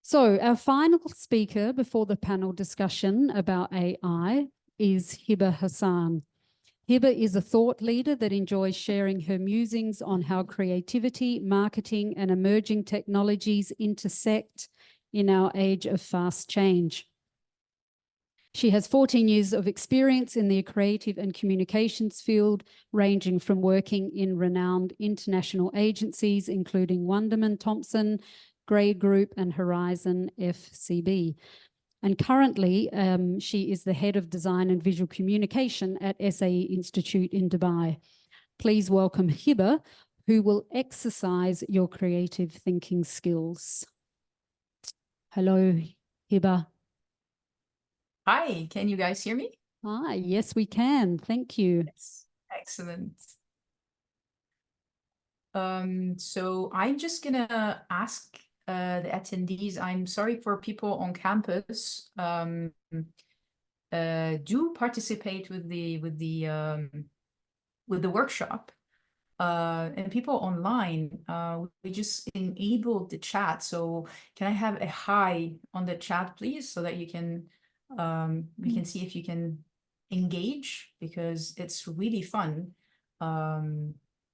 So our final speaker before the panel discussion about AI is Hiba Hassan. Hiba is a thought leader that enjoys sharing her musings on how creativity, marketing, and emerging technologies intersect in our age of fast change. She has 14 years of experience in the creative and communications field, ranging from working in renowned international agencies, including Wunderman Thompson, Grey Group, and Horizon FCB. And currently, she is the head of design and visual communication at SAE Institute in Dubai. Please welcome Hiba, who will exercise your creative thinking skills. Hello, Hiba. Hi, can you guys hear me? Hi, yes, we can. Thank you. Yes. Excellent. So I'm just gonna ask the attendees. I'm sorry for people on campus. Do participate with the workshop. And people online, we just enabled the chat. So can I have a hi on the chat, please, so that you can we can see if you can engage, because it's really fun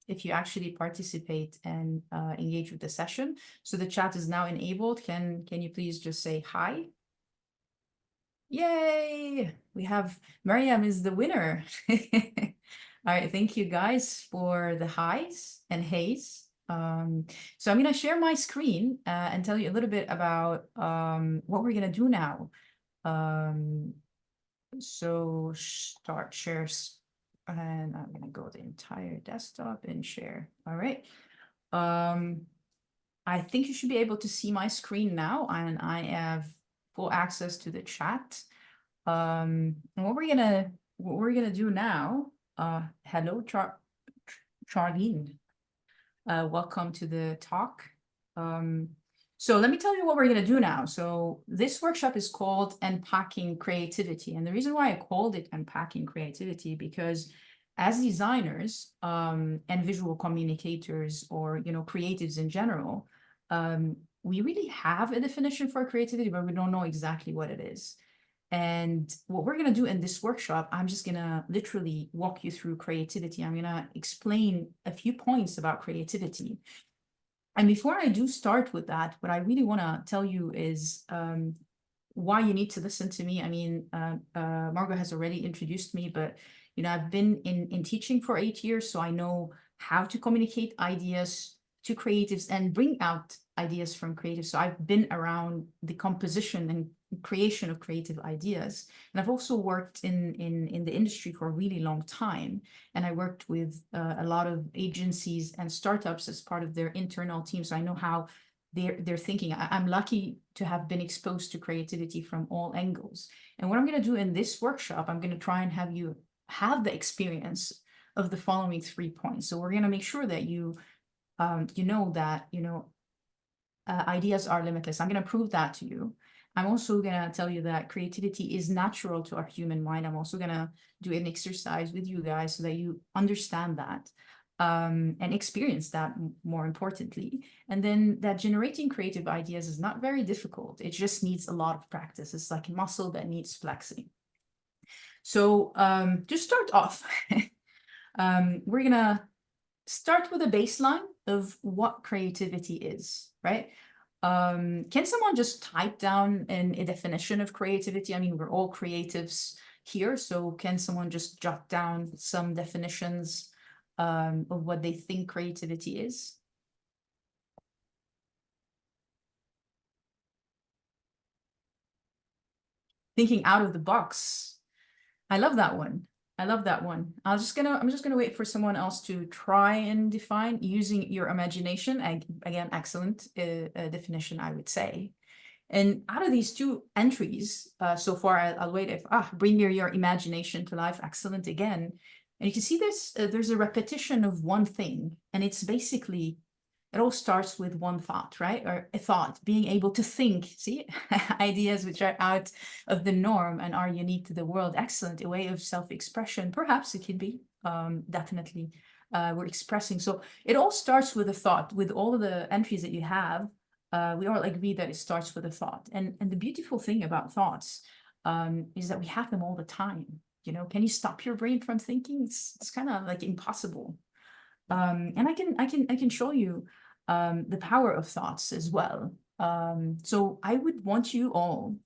if you actually participate and engage with the session. So the chat is now enabled. Can you please just say hi? Yay! We have Mariam is the winner. All right, thank you guys for the highs and hays. So I'm gonna share my screen and tell you a little bit about what we're gonna do now. So start shares, and I'm gonna go the entire desktop and share. All right. I think you should be able to see my screen now, and I have full access to the chat. And what we're gonna do now. Hello, Charlene. Welcome to the talk. So let me tell you what we're going to do now. So this workshop is called Unpacking Creativity. And the reason why I called it Unpacking Creativity, because as designers and visual communicators, or, creatives in general, we really have a definition for creativity, but we don't know exactly what it is. And what we're going to do in this workshop, I'm just going to literally walk you through creativity. I'm going to explain a few points about creativity. And before I do start with that, what I really want to tell you is why you need to listen to me. I mean, Margot has already introduced me, but, I've been in teaching for 8 years, so I know how to communicate ideas to creatives and bring out ideas from creatives. So I've been around the composition and creation of creative ideas. And I've also worked in the industry for a really long time. And I worked with a lot of agencies and startups as part of their internal team. So I know how they're thinking. I'm lucky to have been exposed to creativity from all angles. And what I'm going to do in this workshop, I'm going to try and have you have the experience of the following 3 points. So we're going to make sure that you know that, ideas are limitless. I'm going to prove that to you. I'm also going to tell you that creativity is natural to our human mind. I'm also going to do an exercise with you guys so that you understand that and experience that, more importantly. And then that generating creative ideas is not very difficult. It just needs a lot of practice. It's like a muscle that needs flexing. So to start off, we're going to start with a baseline of what creativity is, right? Can someone just type down a definition of creativity? I mean, we're all creatives here, so can someone just jot down some definitions of what they think creativity is? Thinking out of the box. I love that one. I love that one. I'm just gonna wait for someone else to try and define using your imagination. Again, excellent definition, I would say. And out of these 2 entries so far, I'll wait. If bring your imagination to life, excellent again. And you can see this. There's a repetition of one thing, and it's basically, it all starts with one thought, right? Or a thought, being able to think, see, ideas which are out of the norm and are unique to the world. Excellent, a way of self-expression. Perhaps it could be, definitely, we're expressing. So it all starts with a thought. With all of the entries that you have, we all agree that it starts with a thought. And the beautiful thing about thoughts is that we have them all the time. You know, can you stop your brain from thinking? It's kind of like impossible. And I can show you the power of thoughts as well. So I would want you all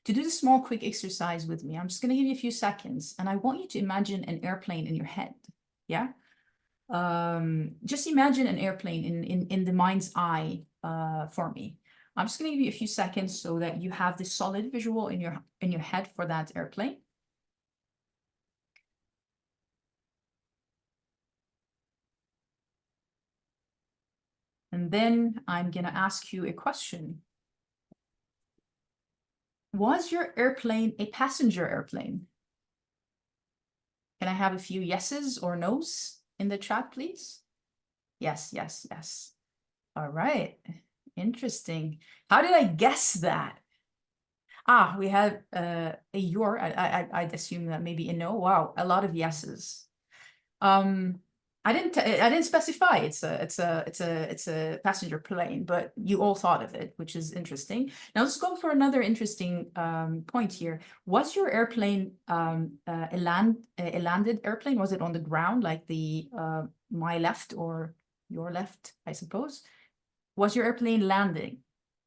to do this small quick exercise with me. I'm just going to give you a few seconds, and I want you to imagine an airplane in your head. Yeah. Just imagine an airplane in the mind's eye for me. I'm just going to give you a few seconds so that you have this solid visual in your head for that airplane. And then I'm going to ask you a question. Was your airplane a passenger airplane? Can I have a few yeses or nos in the chat, please? Yes, yes, yes. All right. Interesting. How did I guess that? Ah, we had a your. I'd assume that maybe a no. Wow, a lot of yeses. I didn't specify it's a passenger plane, but you all thought of it, which is interesting. Now let's go for another interesting point here. Was your airplane a landed airplane? Was it on the ground, like the my left or your left, I suppose? Was your airplane landing?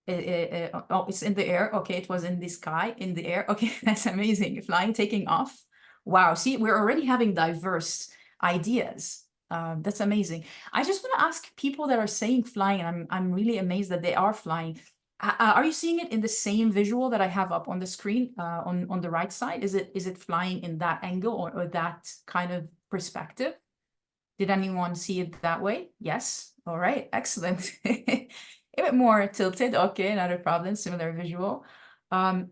Oh, it's in the air. Okay, it was in the sky, in the air. Okay, that's amazing. Flying, taking off. Wow, see, we're already having diverse ideas. That's amazing. I just want to ask people that are saying flying, and I'm really amazed that they are flying. Are you seeing it in the same visual that I have up on the screen on the right side? Is it flying in that angle or that kind of perspective? Did anyone see it that way? Yes. All right. Excellent. A bit more tilted. Okay, not a problem. Similar visual.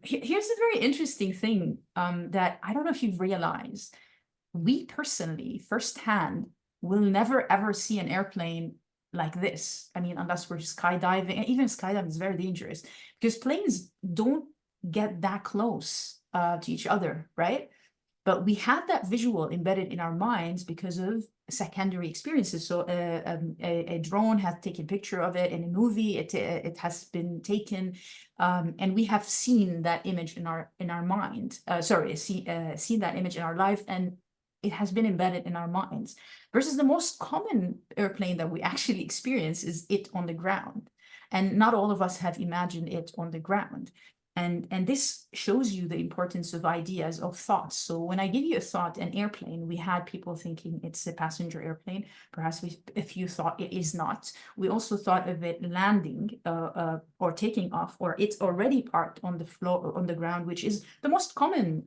Here's a very interesting thing that I don't know if you've realized. We personally, firsthand, will never ever see an airplane like this. I mean, unless we're skydiving. And even skydiving is very dangerous because planes don't get that close to each other, right? But we have that visual embedded in our minds because of secondary experiences. So a drone has taken a picture of it in a movie. It has been taken, and we have seen that image in our mind. Seen that image in our life, and it has been embedded in our minds. Versus the most common airplane that we actually experience is it on the ground, and not all of us have imagined it on the ground. And this shows you the importance of ideas, of thoughts. So when I give you a thought, an airplane, we had people thinking it's a passenger airplane. Perhaps if you thought it is not. We also thought of it landing or taking off, or it's already parked on the floor or on the ground, which is the most common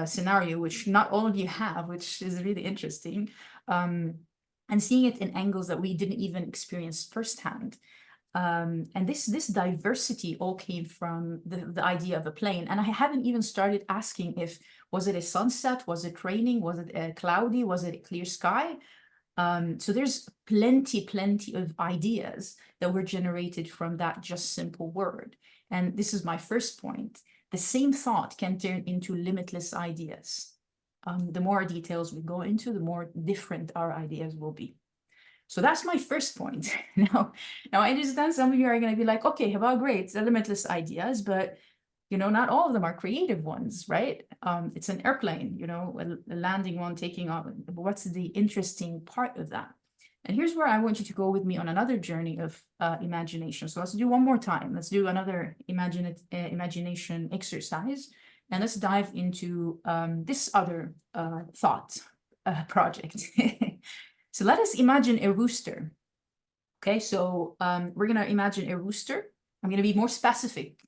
scenario, which not all of you have, which is really interesting. And seeing it in angles that we didn't even experience firsthand. And this diversity all came from the idea of a plane. And I haven't even started asking was it a sunset? Was it raining? Was it cloudy? Was it a clear sky? So there's plenty of ideas that were generated from that just simple word. And this is my first point. The same thought can turn into limitless ideas. The more details we go into, the more different our ideas will be. So that's my first point. Now I understand some of you are going to be like, okay, Hiba, great, the limitless ideas, but you know, not all of them are creative ones, right? It's an airplane, you know, a landing one, taking off. What's the interesting part of that? And here's where I want you to go with me on another journey of imagination. So let's do one more time. Let's do another imagination exercise. And let's dive into this other thought project. So let us imagine a rooster. Okay, so we're going to imagine a rooster. I'm going to be more specific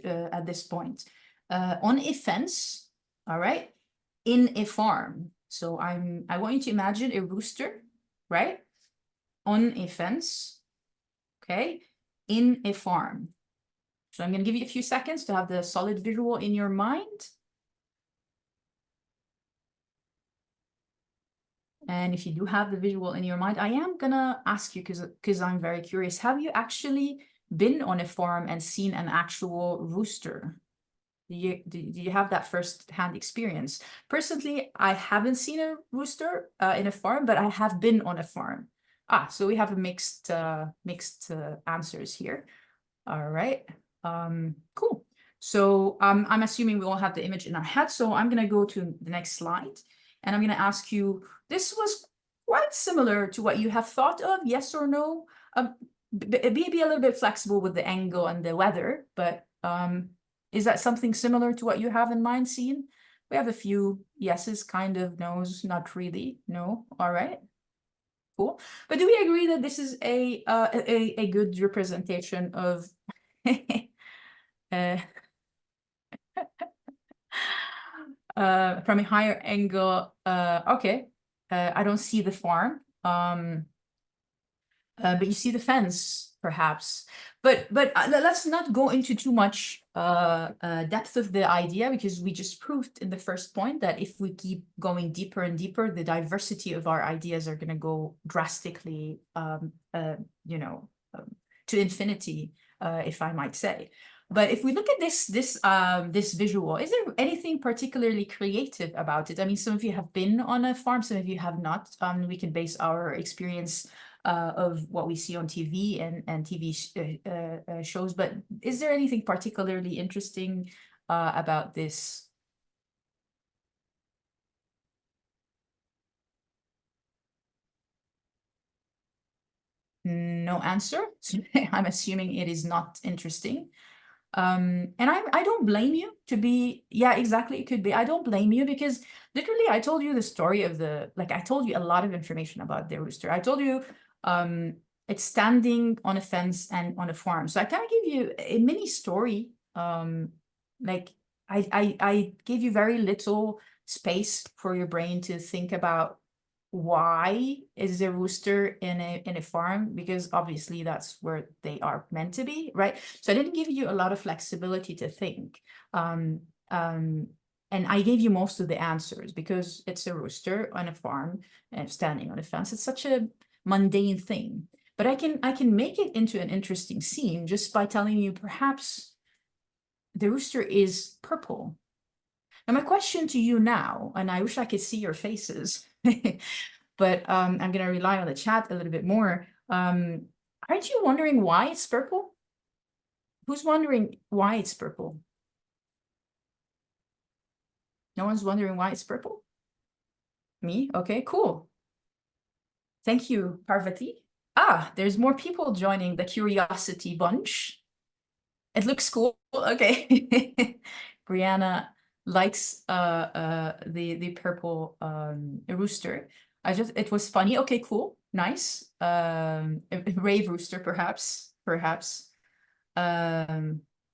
at this point. On a fence, all right, in a farm. So I want you to imagine a rooster, right, on a fence, okay, in a farm. So I'm going to give you a few seconds to have the solid visual in your mind. And if you do have the visual in your mind, I am gonna ask you, because I'm very curious, have you actually been on a farm and seen an actual rooster? Do you have that first-hand experience? Personally, I haven't seen a rooster in a farm, but I have been on a farm. So we have a mixed answers here. All right. Cool. So I'm assuming we all have the image in our head. So I'm going to go to the next slide. And I'm going to ask you, this was quite similar to what you have thought of, yes or no? Be a little bit flexible with the angle and the weather, but is that something similar to what you have in mind, seen? We have a few yeses, kind of, no's, not really, no. All right. Cool. But do we agree that this is a good representation of uh, from a higher angle? Okay. I don't see the farm. But you see the fence, perhaps. But let's not go into too much depth of the idea, because we just proved in the first point that if we keep going deeper and deeper, the diversity of our ideas are going to go drastically, you know, to infinity, if I might say. But if we look at this visual, is there anything particularly creative about it? I mean, some of you have been on a farm, some of you have not. We can base our experience of what we see on TV and TV shows. But is there anything particularly interesting about this? No answer. I'm assuming it is not interesting. And I don't blame you to be, yeah, exactly. It could be. I don't blame you, because literally I told you the story of I told you a lot of information about the rooster. I told you it's standing on a fence and on a farm. So I kind of give you a mini story. Like I gave you very little space for your brain to think about why is a rooster in a farm, because obviously that's where they are meant to be, right? So I didn't give you a lot of flexibility to think, and I gave you most of the answers because it's a rooster on a farm and standing on a fence. It's such a mundane thing, but I can make it into an interesting scene just by telling you perhaps the rooster is purple. Now, my question to you now, and I wish I could see your faces, but I'm going to rely on the chat a little bit more. Aren't you wondering why it's purple? Who's wondering why it's purple? No one's wondering why it's purple? Me? Okay, cool. Thank you, Parvati. Ah, there's more people joining the curiosity bunch. It looks cool. Okay. Brianna likes the purple rooster. It was funny. Okay, cool. Nice. A rave rooster, perhaps.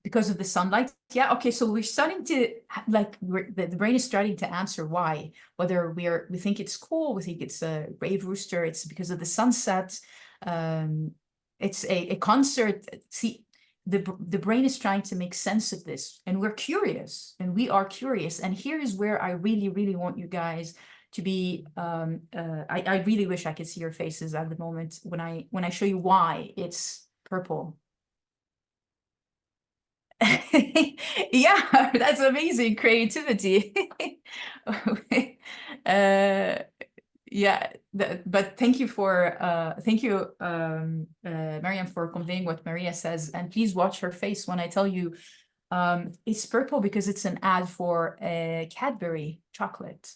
Because of the sunlight. Yeah, okay, so we're starting to the brain is starting to answer why. Whether we think it's cool, we think it's a rave rooster, it's because of the sunset. It's a concert. See, the brain is trying to make sense of this, and we're curious, and we are curious. And here is where I really, really want you guys to be. I really wish I could see your faces at the moment when I show you why it's purple. Yeah, that's amazing creativity. Yeah, but thank you Mariam, for conveying what Maria says, and please watch her face when I tell you it's purple because it's an ad for a Cadbury chocolate.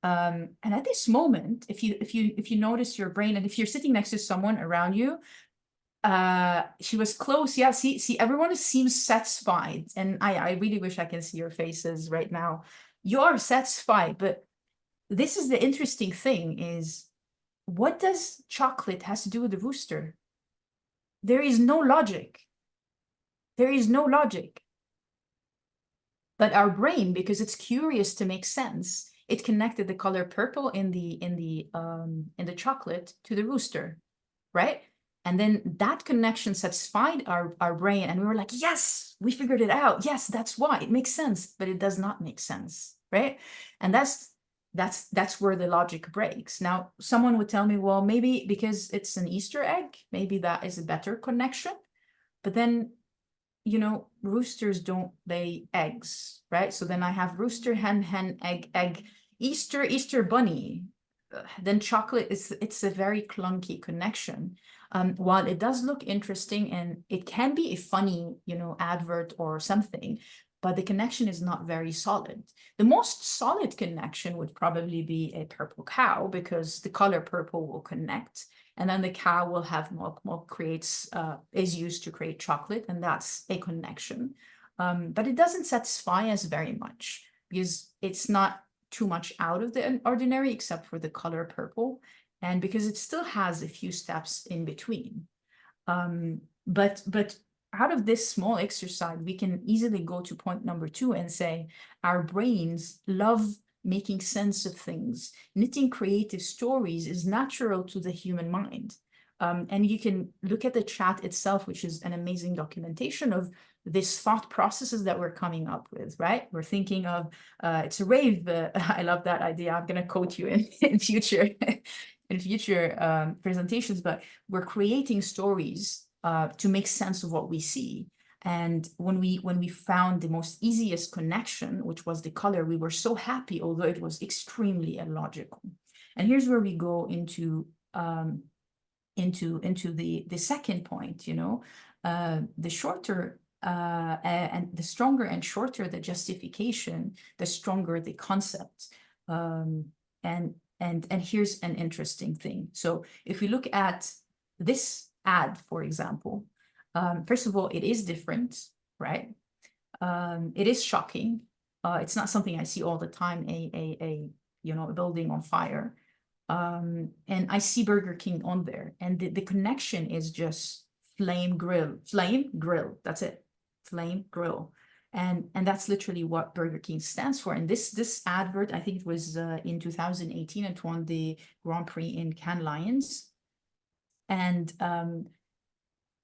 And at this moment, if you notice your brain, and if you're sitting next to someone around you, she was close. Yeah, see, everyone seems satisfied, and I really wish I can see your faces right now. You're satisfied, but this is the interesting thing is, what does chocolate has to do with the rooster? There is no logic. There is no logic. But our brain, because it's curious to make sense, it connected the color purple in the chocolate to the rooster, right? And then that connection satisfied our brain, and we were like, yes, we figured it out. Yes, that's why it makes sense, but it does not make sense, right? And that's where the logic breaks. Now, someone would tell me, well, maybe because it's an Easter egg, maybe that is a better connection. But then, you know, roosters don't lay eggs, right? So then I have rooster, hen, egg, Easter bunny. then chocolate it's a very clunky connection. While it does look interesting and it can be a funny, advert or something, but the connection is not very solid. The most solid connection would probably be a purple cow, because the color purple will connect, and then the cow will have milk. Milk is used to create chocolate, and that's a connection. But it doesn't satisfy us very much, because it's not too much out of the ordinary except for the color purple, and because it still has a few steps in between. But out of this small exercise, we can easily go to point number 2 and say our brains love making sense of things. Knitting creative stories is natural to the human mind. And you can look at the chat itself, which is an amazing documentation of this thought processes that we're coming up with, right? We're thinking of, it's a rave. I love that idea. I'm going to quote you in future presentations, but we're creating stories to make sense of what we see. And when we found the most easiest connection, which was the color, we were so happy, although it was extremely illogical. And here's where we go into the second point. The shorter and the stronger and shorter the justification, the stronger the concept. And here's an interesting thing. So if we look at this ad, for example, first of all, it is different, right? It is shocking. It's not something I see all the time, a building on fire. And I see Burger King on there, and the connection is just flame grill, that's it, flame grill. And that's literally what Burger King stands for. And this advert, I think it was in 2018, it won the Grand Prix in Cannes Lions. And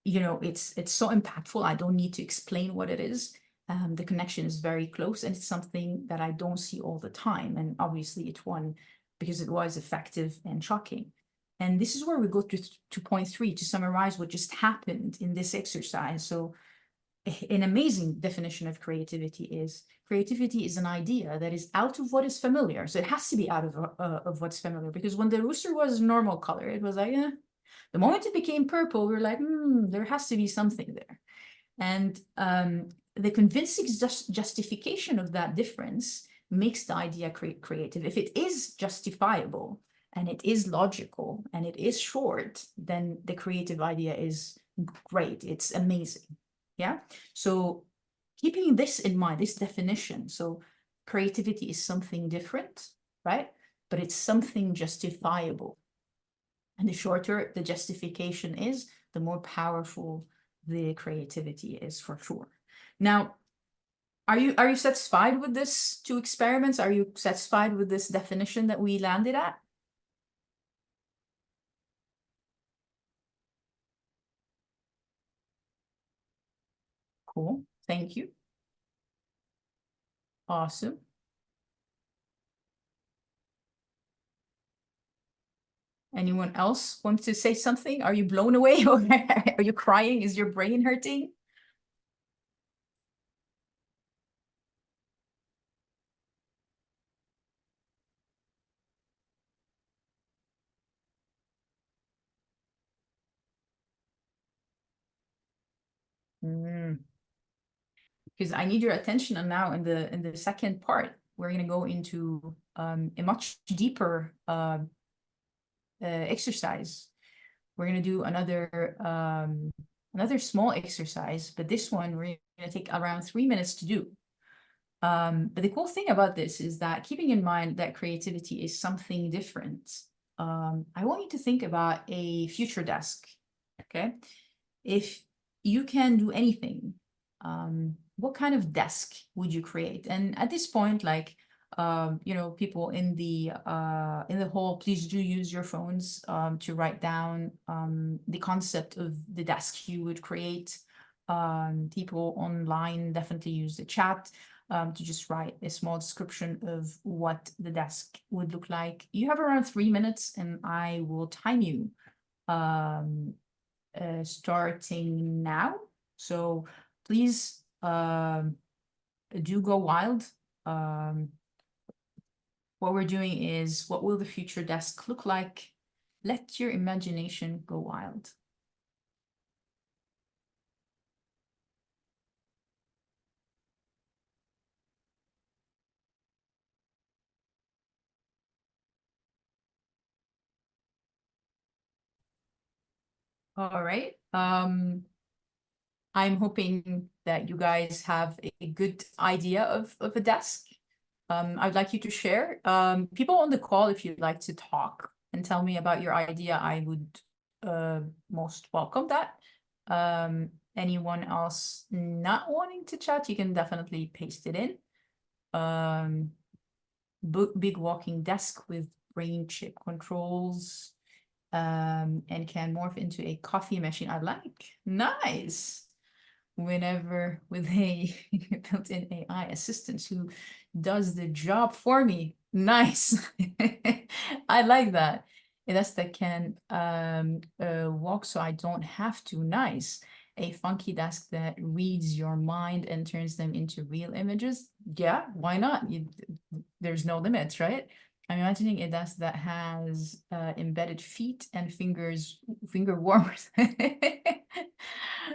it's so impactful. I don't need to explain what it is. The connection is very close, and it's something that I don't see all the time. And obviously it won because it was effective and shocking. And this is where we go to point 3 to summarize what just happened in this exercise. So an amazing definition of creativity is an idea that is out of what is familiar. So it has to be out of what's familiar, because when the rooster was normal color, it was like, the moment it became purple, we were like, there has to be something there. And the convincing justification of that difference makes the idea creative. If it is justifiable and it is logical and it is short, then the creative idea is great. It's amazing. Yeah. So keeping this in mind, this definition, so creativity is something different, right? But it's something justifiable. And the shorter the justification is, the more powerful the creativity is, for sure. Now, are you satisfied with this 2 experiments? Are you satisfied with this definition that we landed at? Cool. Thank you. Awesome. Anyone else want to say something? Are you blown away, or are you crying? Is your brain hurting? Because I need your attention. And now in the second part, we're going to go into a much deeper exercise. We're going to do another small exercise, but this one we're going to take around 3 minutes to do. But the cool thing about this is that, keeping in mind that creativity is something different, I want you to think about a future desk. Okay, if you can do anything, what kind of desk would you create? And at this point, like, people in the hall, please do use your phones to write down the concept of the desk you would create. People online definitely use the chat to just write a small description of what the desk would look like. You have around 3 minutes, and I will time you starting now. So please do go wild. what we're doing is, what will the future desk look like? Let your imagination go wild. All right. I'm hoping that you guys have a good idea of a desk. I'd like you to share. People on the call, if you'd like to talk and tell me about your idea, I would most welcome that. Anyone else not wanting to chat, you can definitely paste it in. Big walking desk with brain chip controls, and can morph into a coffee machine. I like. Nice. Whenever with a built-in AI assistant who does the job for me. Nice. I like that. A desk that can walk so I don't have to. Nice. A funky desk that reads your mind and turns them into real images. Yeah, why not? There's no limits, right? I'm imagining a desk that has embedded feet and finger warmers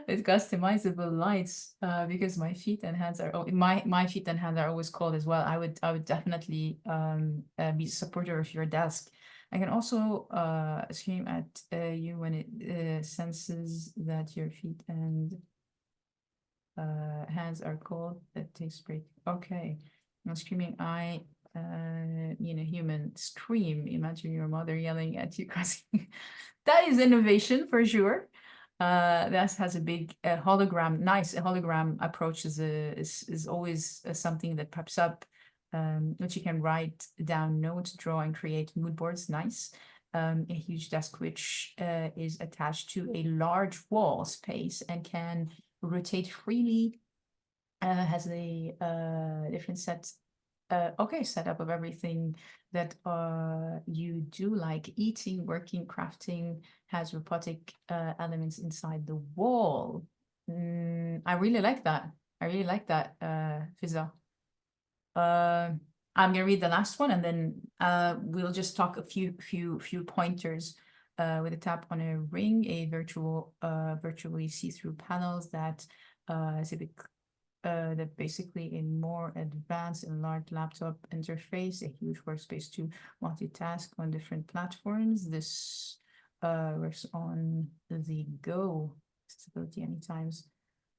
with customizable lights, because my feet and hands are my feet and hands are always cold as well. I would definitely be a supporter of your desk. I can also scream at you when it senses that your feet and hands are cold. That takes a break. Okay, I'm screaming. Human scream. Imagine your mother yelling at you. That is innovation for sure. That has a big hologram. Nice. A hologram approach is always something that pops up, which you can write down notes, draw, and create mood boards. Nice. A huge desk which is attached to a large wall space and can rotate freely. Has a different setup of everything that you do, like eating, working, crafting, has robotic elements inside the wall. I really like that. I really like that, Fiza. I'm gonna read the last one and then we'll just talk a few pointers. With a tap on a ring, a virtually see-through panels that that basically a more advanced and large laptop interface, a huge workspace to multitask on different platforms. This works on the go, stability anytime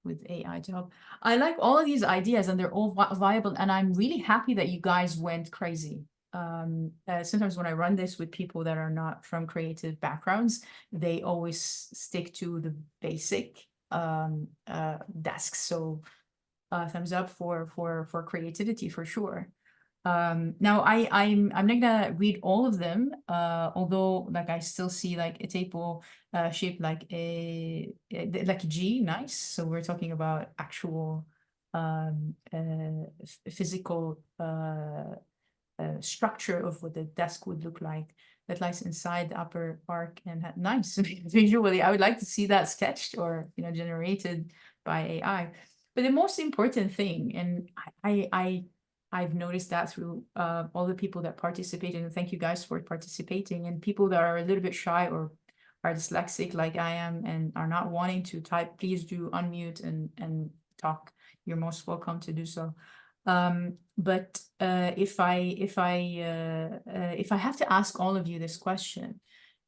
with AI to help. I like all of these ideas and they're all viable, and I'm really happy that you guys went crazy. Sometimes when I run this with people that are not from creative backgrounds, they always stick to the basic desks. So thumbs up for creativity for sure. Now I'm not gonna read all of them, although like I still see like a table shaped like a G. Nice. So we're talking about actual physical structure of what the desk would look like that lies inside the upper arc and nice. Visually, I would like to see that sketched or generated by AI. But the most important thing, and I've noticed that through all the people that participated, and thank you guys for participating, and people that are a little bit shy or are dyslexic like I am and are not wanting to type, please do unmute and talk. You're most welcome to do so. But if I have to ask all of you this question,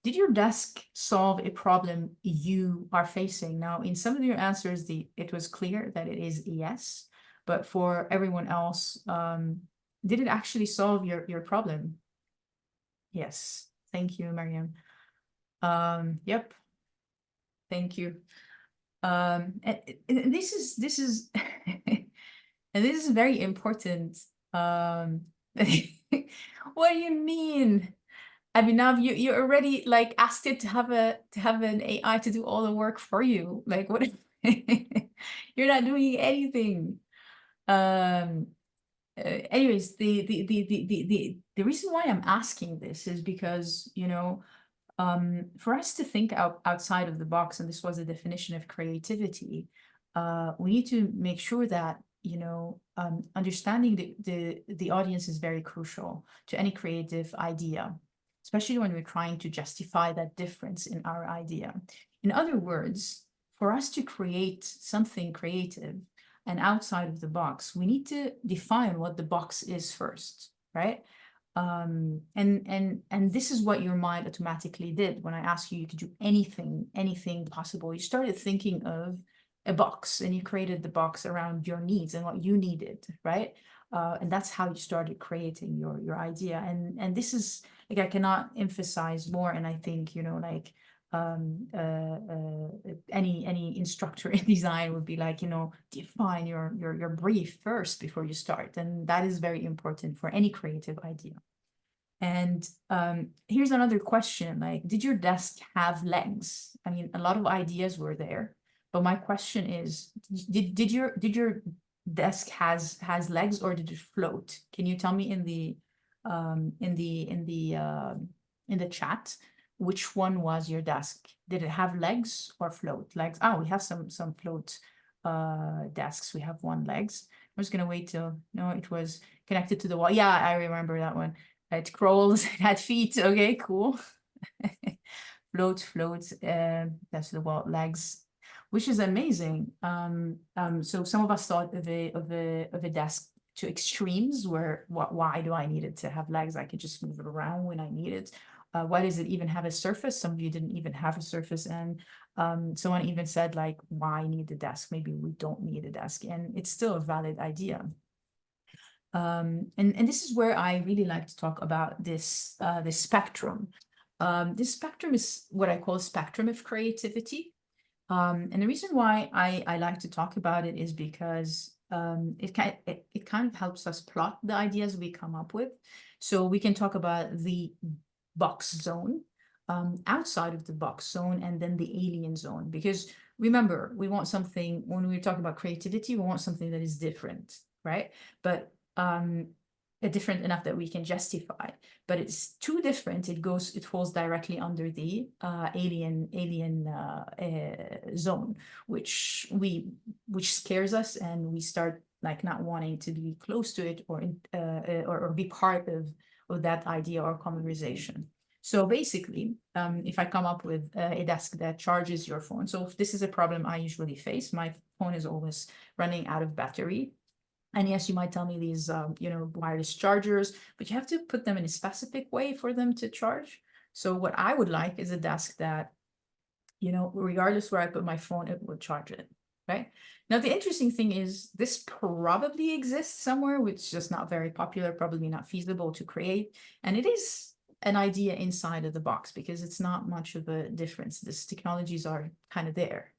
did your desk solve a problem you are facing? Now, in some of your answers, it was clear that it is yes, but for everyone else, did it actually solve your problem? Yes. Thank you, Mariam. Yep. Thank you. And this is and this is very important. What do you mean? I mean, now you already like asked it to have an AI to do all the work for you. Like what? You're not doing anything. Anyways, the reason why I'm asking this is because for us to think outside of the box, and this was a definition of creativity, we need to make sure that you know, understanding the audience is very crucial to any creative idea, especially when we're trying to justify that difference in our idea. In other words, for us to create something creative and outside of the box, we need to define what the box is first, right? And this is what your mind automatically did when I asked you, you could do anything possible. You started thinking of a box, and you created the box around your needs and what you needed, right? And that's how you started creating your idea. And this is like, I cannot emphasize more. And I think, you know, like any instructor in design would be like, you know, define your brief first before you start. And that is very important for any creative idea. And here's another question, like, did your desk have legs? I mean, a lot of ideas were there, but my question is, did your desk has legs, or did it float? Can you tell me in the chat which one was your desk? Did it have legs or float? Legs. Oh, we have some float desks. We have one legs. I'm just gonna wait till, no, it was connected to the wall. Yeah, I remember that one. It crawls, it had feet. Okay, cool. Float, that's the wall, legs, which is amazing. So some of us thought of a desk to extremes, where why do I need it to have legs? I could just move it around when I need it. Why does it even have a surface? Some of you didn't even have a surface. And someone even said, like, why need the desk? Maybe we don't need a desk. And it's still a valid idea. And this is where I really like to talk about this spectrum. This spectrum is what I call a spectrum of creativity. And the reason why I like to talk about it is because it kind of helps us plot the ideas we come up with. So we can talk about the box zone, outside of the box zone, and then the alien zone. Because remember, we want something, when we're talking about creativity, we want something that is different, right? But different enough that we can justify, but it's too different, it falls directly under the alien zone, which scares us, and we start like not wanting to be close to it, or be part of that idea or conversation. So basically, if I come up with a desk that charges your phone, so if this is a problem I usually face, my phone is always running out of battery. And yes, you might tell me these, you know, wireless chargers, but you have to put them in a specific way for them to charge. So what I would like is a desk that, you know, regardless where I put my phone, it would charge it, right? Now, the interesting thing is this probably exists somewhere, which is just not very popular, probably not feasible to create. And it is an idea inside of the box, because it's not much of a difference. These technologies are kind of there.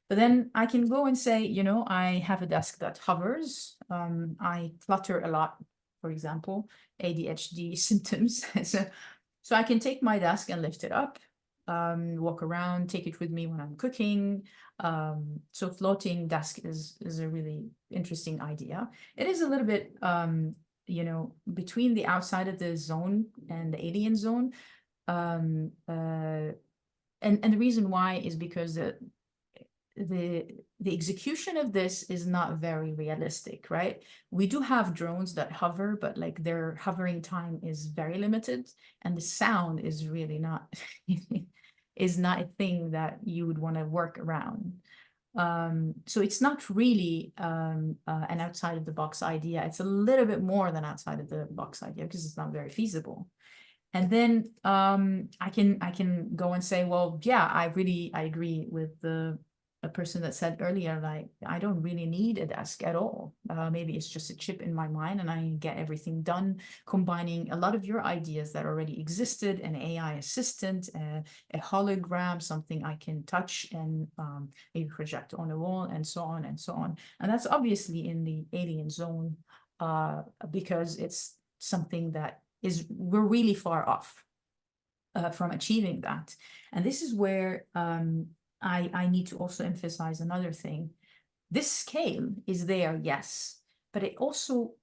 But then I can go and say, you know, I have a desk that hovers. I clutter a lot, for example, ADHD symptoms. So I can take my desk and lift it up, walk around, take it with me when I'm cooking. So floating desk is a really interesting idea. It is a little bit, you know, between the outside of the zone and the alien zone. And the reason why is because the execution of this is not very realistic, right? We do have drones that hover, but like their hovering time is very limited, and the sound is really not is not a thing that you would want to work around. So it's not really an outside of the box idea. It's a little bit more than outside of the box idea, because it's not very feasible. And then I can go and say, well, yeah, I agree with a person that said earlier, like, I don't really need a desk at all. Maybe it's just a chip in my mind, and I get everything done, combining a lot of your ideas that already existed, an AI assistant, a hologram, something I can touch and maybe project on a wall, and so on and so on. And that's obviously in the alien zone, because it's something that we're really far off from achieving that. And this is where I need to also emphasize another thing. This scale is there, yes, but it also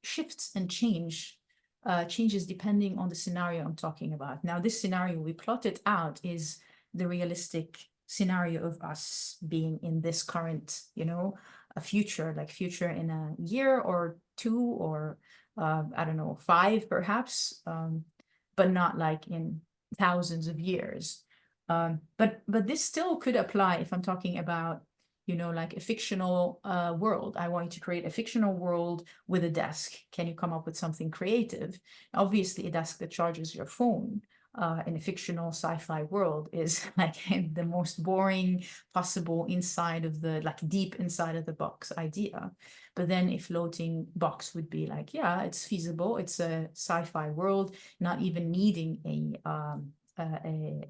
shifts and changes depending on the scenario I'm talking about. Now, this scenario we plotted out is the realistic scenario of us being in this current, you know, a future, like future in a year or two, or I don't know, 5 perhaps, but not like in thousands of years. But this still could apply if I'm talking about, you know, like a fictional world. I want you to create a fictional world with a desk. Can you come up with something creative? Obviously, a desk that charges your phone in a fictional sci-fi world is like the most boring possible inside of the, like deep inside of the box idea. But then a floating box would be like, yeah, it's feasible. It's a sci-fi world, not even needing a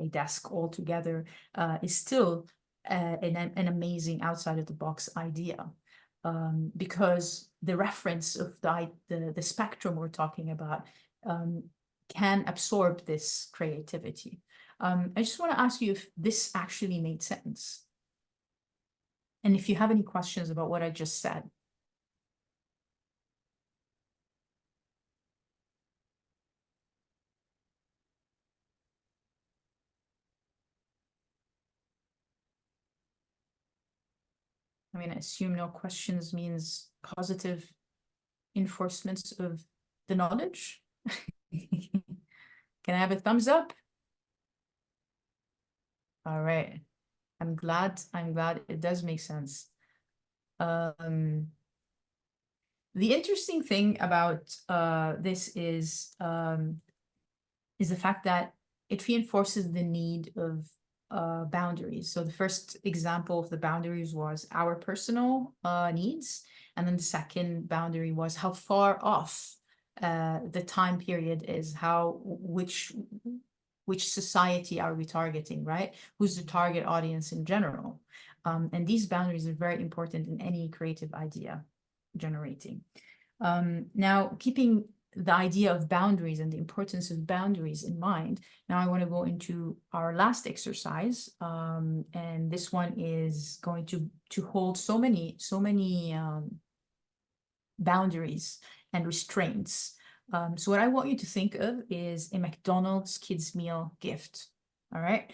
desk altogether is still an amazing outside of the box idea. Because the reference of the spectrum we're talking about can absorb this creativity. I just want to ask you if this actually made sense. And if you have any questions about what I just said. I mean, I assume no questions means positive enforcements of the knowledge. Can I have a thumbs up? All right. I'm glad it does make sense. The interesting thing about this is the fact that it reinforces the need of boundaries. So the first example of the boundaries was our personal needs. And then the second boundary was how far off the time period is, which society are we targeting, right? Who's the target audience in general? And these boundaries are very important in any creative idea generating. Now, keeping the idea of boundaries and the importance of boundaries in mind, now I want to go into our last exercise. And this one is going to hold so many boundaries and restraints. So what I want you to think of is a McDonald's kids meal gift. All right.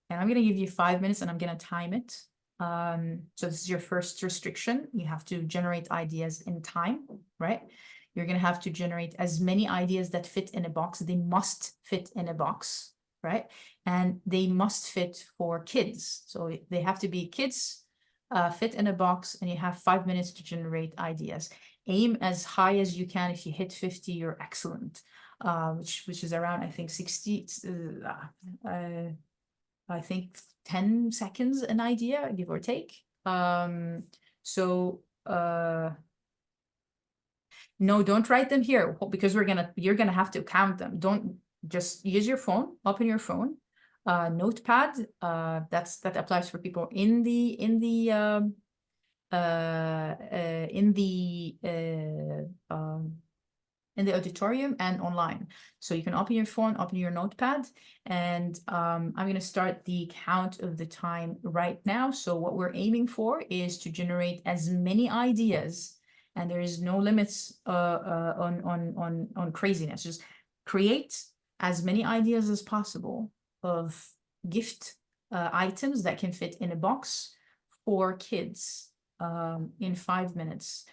And I'm going to give you 5 minutes and I'm going to time it. So this is your first restriction. You have to generate ideas in time, right? You're going to have to generate as many ideas that fit in a box. They must fit in a box, right? And they must fit for kids. So they have to be kids, fit in a box, and you have 5 minutes to generate ideas. Aim as high as you can. If you hit 50, you're excellent, which is around, I think, 60, I think 10 seconds an idea, give or take. No, don't write them here because you're gonna have to count them. Don't just use your phone, open your phone, notepad. That applies for people in the auditorium and online. So you can open your phone, open your notepad, and I'm going to start the count of the time right now. So what we're aiming for is to generate as many ideas, and there is no limits on craziness. Just create as many ideas as possible of gift items that can fit in a box for kids in 5 minutes.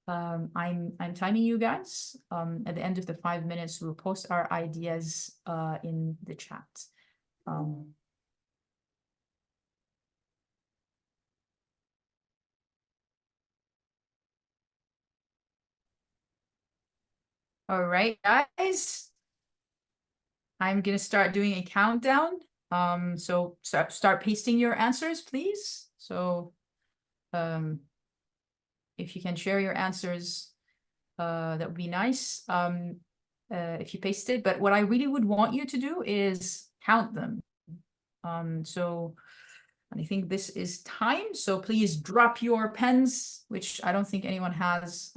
I'm timing you guys. At the end of the 5 minutes, we'll post our ideas in the chat. All right, guys. I'm gonna start doing a countdown. So start pasting your answers, please. So if you can share your answers, that would be nice. If you pasted, but what I really would want you to do is count them. So I think this is time. So please drop your pens, which I don't think anyone has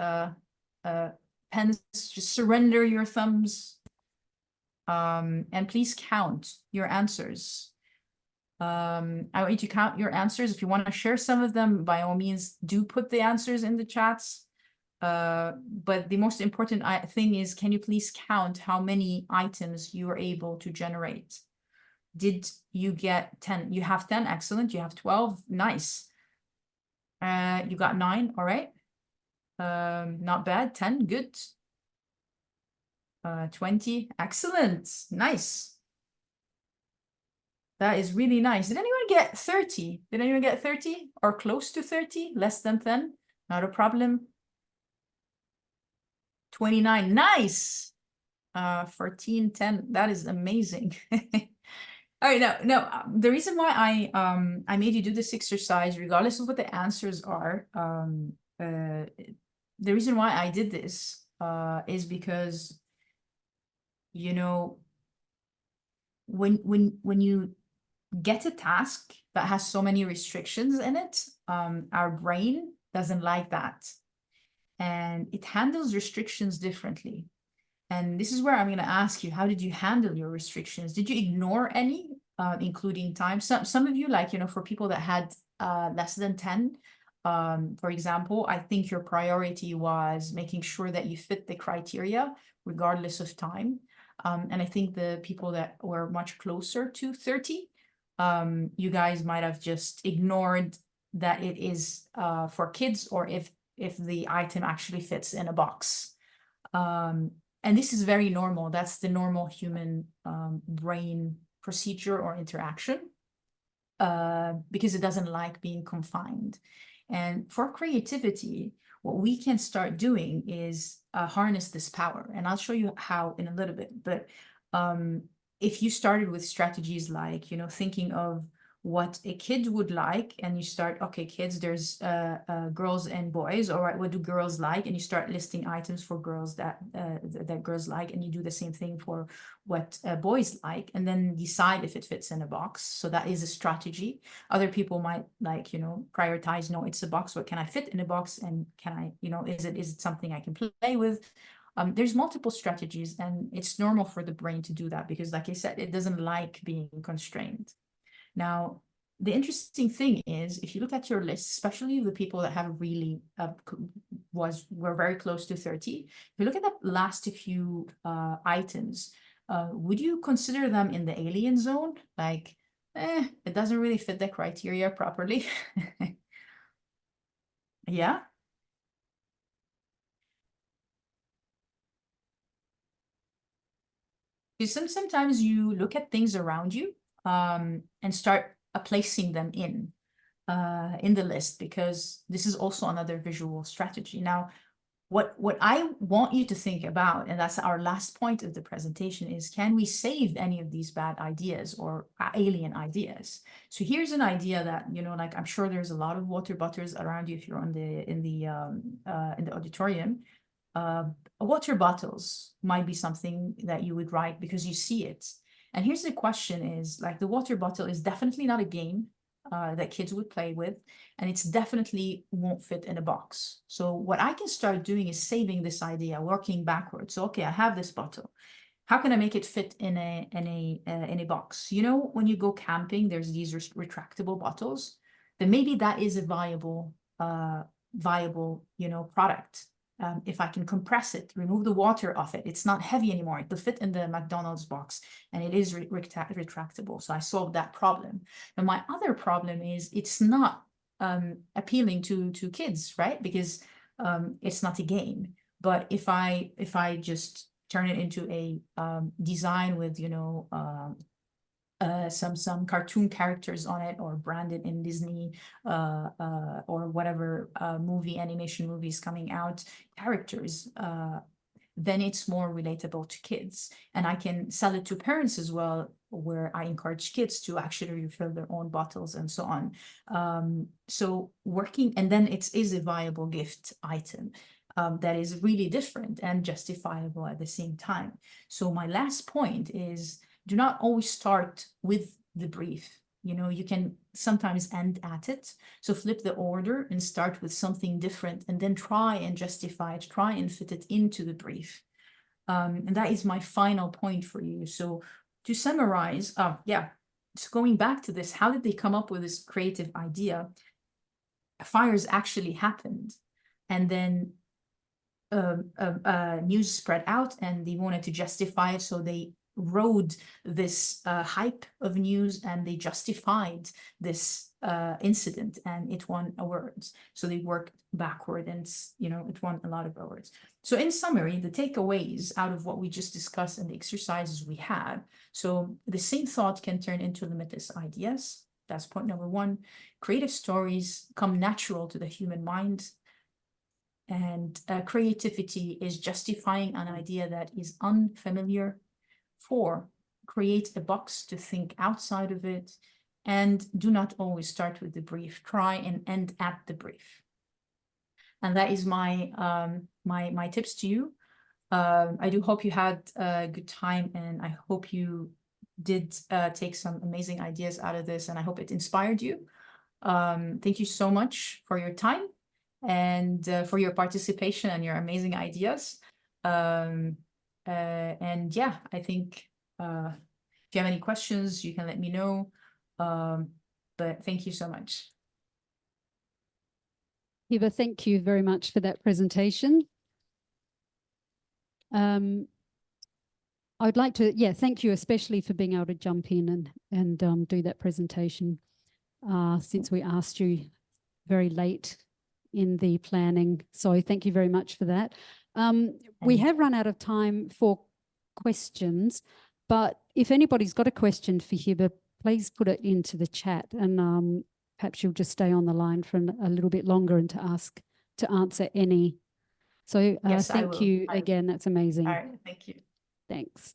pens. Just surrender your thumbs. And please count your answers. I want you to count your answers. If you want to share some of them, by all means, do put the answers in the chats. But the most important thing is, can you please count how many items you were able to generate? Did you get 10? You have 10, excellent. You have 12, nice. You got 9, all right. Not bad. 10, good. 20, excellent, nice. That is really nice. Did anyone get 30? Did anyone get 30 or close to 30? Less than 10? Not a problem. 29, nice. 14, 10, that is amazing. All right, no, the reason why I made you do this exercise, regardless of what the answers are, the reason why I did this is because, you know, when you get a task that has so many restrictions in it, our brain doesn't like that. And it handles restrictions differently. And this is where I'm going to ask you, how did you handle your restrictions? Did you ignore any, including time? Some of you, like, you know, for people that had less than 10, for example, I think your priority was making sure that you fit the criteria regardless of time. And I think the people that were much closer to 30, you guys might have just ignored that it is for kids, or if the item actually fits in a box. And this is very normal. That's the normal human brain procedure or interaction, because it doesn't like being confined. And for creativity, what we can start doing is harness this power. And I'll show you how in a little bit. But if you started with strategies like, you know, thinking of what a kid would like, and you start, okay, kids, there's girls and boys, all right, what do girls like? And you start listing items for girls that girls like, and you do the same thing for what boys like, and then decide if it fits in a box. So that is a strategy. Other people might, like, you know, prioritize, no, it's a box, what can I fit in a box, and can I, you know, is it something I can play with? There's multiple strategies, and it's normal for the brain to do that because, like I said, it doesn't like being constrained. Now, the interesting thing is, if you look at your list, especially the people that have really were very close to 30, if you look at the last few items, would you consider them in the alien zone? Like, it doesn't really fit the criteria properly. Yeah. Because sometimes you look at things around you and start placing them in the list, because this is also another visual strategy. Now, what I want you to think about, and that's our last point of the presentation, is can we save any of these bad ideas or alien ideas? So here's an idea that, you know, like, I'm sure there's a lot of water bottles around you if you're in the auditorium. Water bottles might be something that you would write because you see it. And here's the question is, like, the water bottle is definitely not a game that kids would play with, and it's definitely won't fit in a box. So what I can start doing is saving this idea, working backwards. So, okay, I have this bottle. How can I make it fit in a box? You know, when you go camping, there's these retractable bottles. Then maybe that is a viable, you know, product. If I can compress it, remove the water off it, it's not heavy anymore. It'll fit in the McDonald's box, and it is retractable. So I solved that problem. And my other problem is it's not appealing to kids, right? Because it's not a game. But if I just turn it into a design with, you know, some cartoon characters on it, or branded in Disney or whatever animation movies coming out, characters, then it's more relatable to kids. And I can sell it to parents as well, where I encourage kids to actually refill their own bottles and so on. So working, and then it is a viable gift item. That is really different and justifiable at the same time. So my last point is, do not always start with the brief. You know, you can sometimes end at it. So flip the order and start with something different, and then try and justify it, try and fit it into the brief. And that is my final point for you. So to summarize, so going back to this, how did they come up with this creative idea? Fires actually happened, and then news spread out, and they wanted to justify it, so they rode this hype of news, and they justified this incident, and it won awards. So they worked backward, and it won a lot of awards. So in summary, the takeaways out of what we just discussed and the exercises we had. So the same thought can turn into limitless ideas. That's point number one. Creative stories come natural to the human mind. And creativity is justifying an idea that is unfamiliar. 4, create a box to think outside of it. And do not always start with the brief. Try and end at the brief. And that is my my tips to you. I do hope you had a good time, and I hope you did take some amazing ideas out of this, and I hope it inspired you. Thank you so much for your time and for your participation and your amazing ideas. And yeah, I think if you have any questions, you can let me know. But thank you so much. Hiba, thank you very much for that presentation. I'd like to, thank you especially for being able to jump in and do that presentation since we asked you very late in the planning. So thank you very much for that. We have run out of time for questions, but if anybody's got a question for Hiba, please put it into the chat, and perhaps you'll just stay on the line for a little bit longer and to answer any. So yes, thank you again. That's amazing. All right, thank you. Thanks.